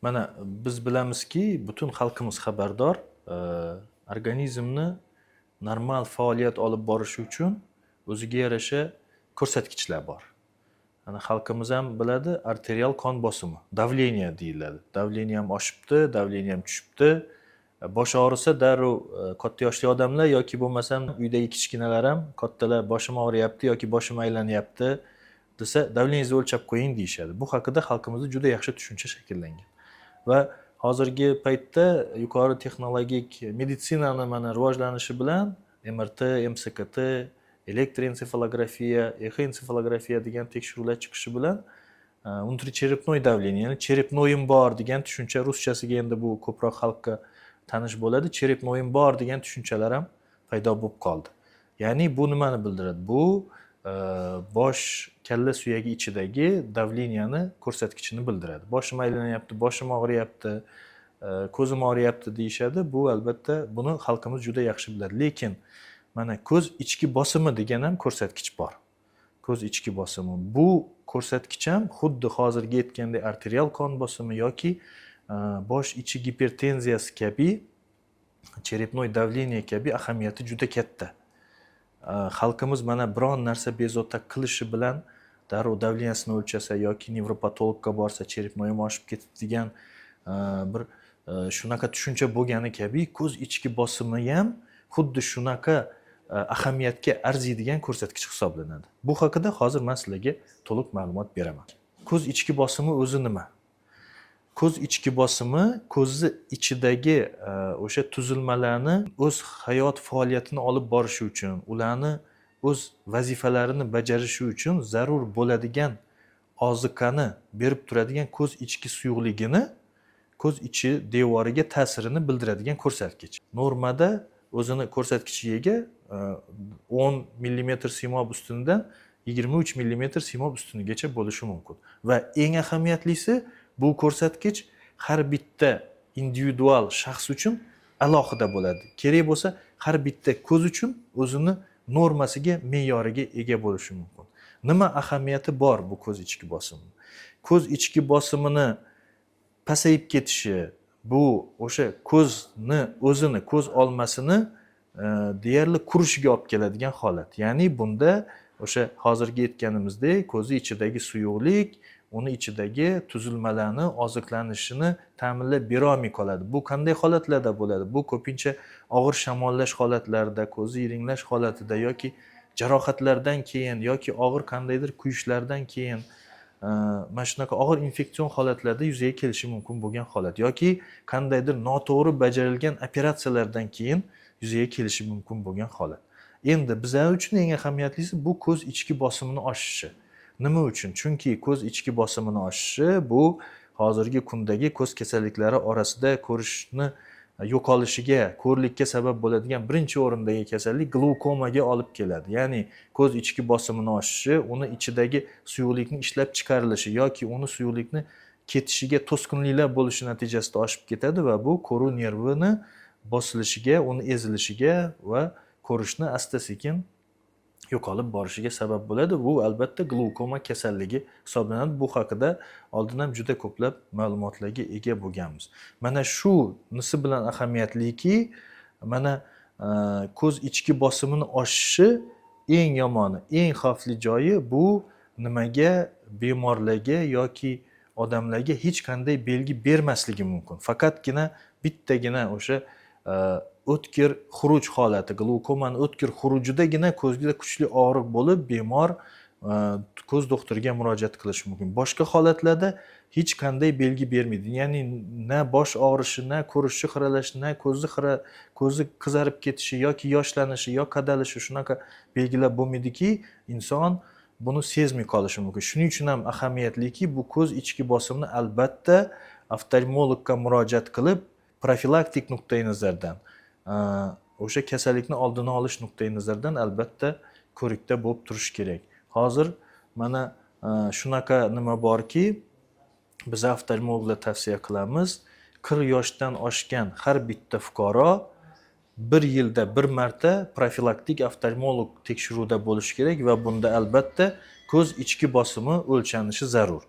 Mana biz bilamizki, butun xalqimiz xabardor, organizmni normal faoliyat olib borishi uchun o'ziga yarasha ko'rsatkichlar bor. Ana xalqimiz ham biladi, arterial qon bosimi, davleniya deyiladi. Davleniyam oshibdi, davleniyam tushibdi. Bosh og'risa darrov katta yoshli odamlar yoki bo'lmasam uydagi kichkinalar ham kattalar boshim og'riyapti yoki boshim aylanyapti desa, davleningizni o'lchab qo'ying deyishadi. Bu haqida xalqimizda juda yaxshi tushuncha shakllangan. Va hozirgi paytda yuqori texnologik meditsinani mana rivojlanishi bilan MRT, MSKT, elektroensefalografiya, exoensefalografiya degan tekshiruvlar chiqishi bilan внутричерепной давление, ya'ni cherepnoyim bor degan tushuncha, ruschasiga endi bu ko'proq xalqqa tanish bo'ladi. Cherepnoyim bor degan tushunchalar ham paydo bo'lib qoldi. Ya'ni bu nimani bildiradi? Bu bosh kalla suyagi ichidagi davleniyani ko'rsatkichini bildiradi. Boshim aylanyapti, boshim og'riyapti, ko'zim og'riyapti deyishadi. Bu albatta buni xalqimiz juda yaxshi biladi. Lekin mana ko'z ichki bosimi degan ham ko'rsatkich bor. Ko'z ichki bosimi. Bu ko'rsatkich ham xuddi hozirgi aytgandek arterial qon bosimi yoki bosh ichi gipertenziyasi kabi, cherepnoy davleniya kabi ahamiyati juda katta. Xalqimiz mana biron narsa bezovta qilishi bilan darrov davleniyasini o'lchasa yoki nevropatologga borsa cherepnoyim oshib ketdi degan bir shunaqa tushuncha bo'lgani kabi ko'z ichki bosimi ham xuddi shunaqa ahamiyatga arziydigan ko'rsatkich hisoblanadi. Bu haqida hozir men sizlarga to'liq ma'lumot beraman. Ko'z ichki bosimi o'zi nima? Ko'z ichki bosimi ko'zni ichidagi o'sha tuzilmalarni o'z hayot faoliyatini olib borishi uchun, ularni o'z vazifalarini bajarishi uchun zarur bo'ladigan oziqani berib turadigan ko'z ichki suyuqligini ko'z ichi devoriga ta'sirini bildiradigan ko'rsatkich. Normada o'zini ko'rsatkichiga 10 mm siymob ustunidan 23 mm siymob ustunigacha bo'lishi mumkin. Va eng ahamiyatlisi bu ko'rsatkich har bitta individual shaxs uchun alohida bo'ladi. Kerak bo'lsa har bitta ko'z uchun o'zini normasiga, me'yoriga ega bo'lishi mumkin. Nima ahamiyati bor bu ko'z ichki bosimi? Ko'z ichki bosimini pasayib ketishi bu o'sha ko'zni o'zini, ko'z olmasini deyarli qurishiga olib keladigan holat. Ya'ni bunda o'sha hozirgi aytganimizdek ko'zi ichidagi suyuqlik uni ichidagi tuzilmalarni oziqlanishini ta'minlab bera olmay qoladi. Bu qanday holatlarda bo'ladi? Bu ko'pincha og'ir shamollash holatlarida, ko'zi yiringlash holatida yoki jarohatlardan keyin yoki og'ir qandaydir kuyishlardan keyin mana shunaqa og'ir infeksion holatlarda yuzaga kelishi mumkin bo'lgan holat yoki qandaydir noto'g'ri bajarilgan operatsiyalardan keyin yuzaga kelishi mumkin bo'lgan holat. Endi bizlar uchun eng ahamiyatlisi bu ko'z ichki bosimini oshishi. Nima uchun? Chunki ko'z ichki bosimini oshishi bu hozirgi kundagi ko'z kasalliklari orasida ko'rishni yo'qolishiga, ko'rlikka sabab bo'ladigan birinchi o'rindagi kasallik glukomaga olib keladi. Ya'ni ko'z ichki bosimini oshishi, uni ichidagi suyuqlikni ishlab chiqarilishi yoki uni suyuqlikni ketishiga to'sqinliklar bo'lishi natijasida oshib ketadi va bu ko'ruv nervini bosilishiga, uni ezilishiga va ko'rishni asta-sekin yo'qolib borishiga sabab bo'ladi. Bu albatta glukoma kasalligi hisoblanadi. Bu haqida oldin ham juda ko'plab ma'lumotlarga ega bo'lganmiz. Mana shu nisi bilan ahamiyatliki, mana ko'z ichki bosimini oshishi eng yomoni, eng xavfli joyi bu nimaga, bemorlarga yoki odamlarga hech qanday belgi bermasligi mumkin. Faqatgina bittagina o'sha o'tkir xuruj holati, glukomani o'tkir xurujidagina ko'zga kuchli og'riq bo'lib, bemor ko'z doktoriga murojaat qilishi mumkin. Boshqa holatlarda hech qanday belgi bermaydi. Ya'ni na bosh og'rishi, na ko'rishi xiralashi, na ko'zi qizarib ketishi yoki yoshlanishi yoki qadalishi shunaqa belgilar bo'lmaydiki, inson buni sezmay qolishi mumkin. Shuning uchun ham ahamiyatliki bu ko'z ichki bosimni albatta oftalmologga murojaat qilib, profilaktik nuqtai nazardan o'sha kasallikni oldini olish nuqtai nazardan albatta ko'rikda bo'lib turish kerak. Hozir mana shunaqa nima borki, biz oftalmologlar tavsiya qilamiz, 40 yoshdan oshgan har bitta fuqaro bir yilda bir marta profilaktik oftalmolog tekshiruvda bo'lishi kerak va bunda albatta ko'z ichki bosimi o'lchanishi zarur.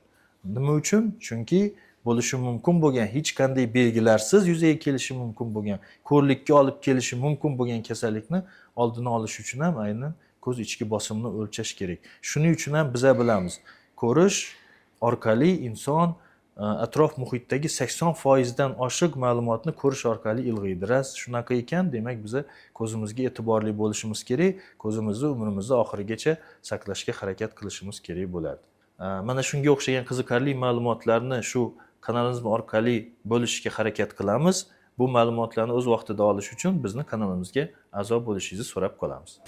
Nima uchun? Chunki bo'lishi mumkin bo'lgan, hech qanday belgilarsiz yuzaga kelishi mumkin bo'lgan, ko'rlikka olib kelishi mumkin bo'lgan kasallikni oldini olish uchun ham aynan ko'z ichki bosimni o'lchash kerak. Shuning uchun ham biz bilamiz, ko'rish orqali inson atrof muhitdagi 80% dan oshiq ma'lumotni ko'rish orqali ilg'aydi. Rost shunaqa ekan, demak biz ko'zimizga e'tiborli bo'lishimiz kerak, ko'zimizni umrimizni oxirigacha saqlashga harakat qilishimiz kerak bo'ladi. Mana shunga o'xshagan qiziqarli ma'lumotlarni shu kanalimiz orqali bo'lishga harakat qilamiz. Bu ma'lumotlarni o'z vaqtida olish uchun bizni kanalimizga a'zo bo'lishingizni so'rab qolamiz.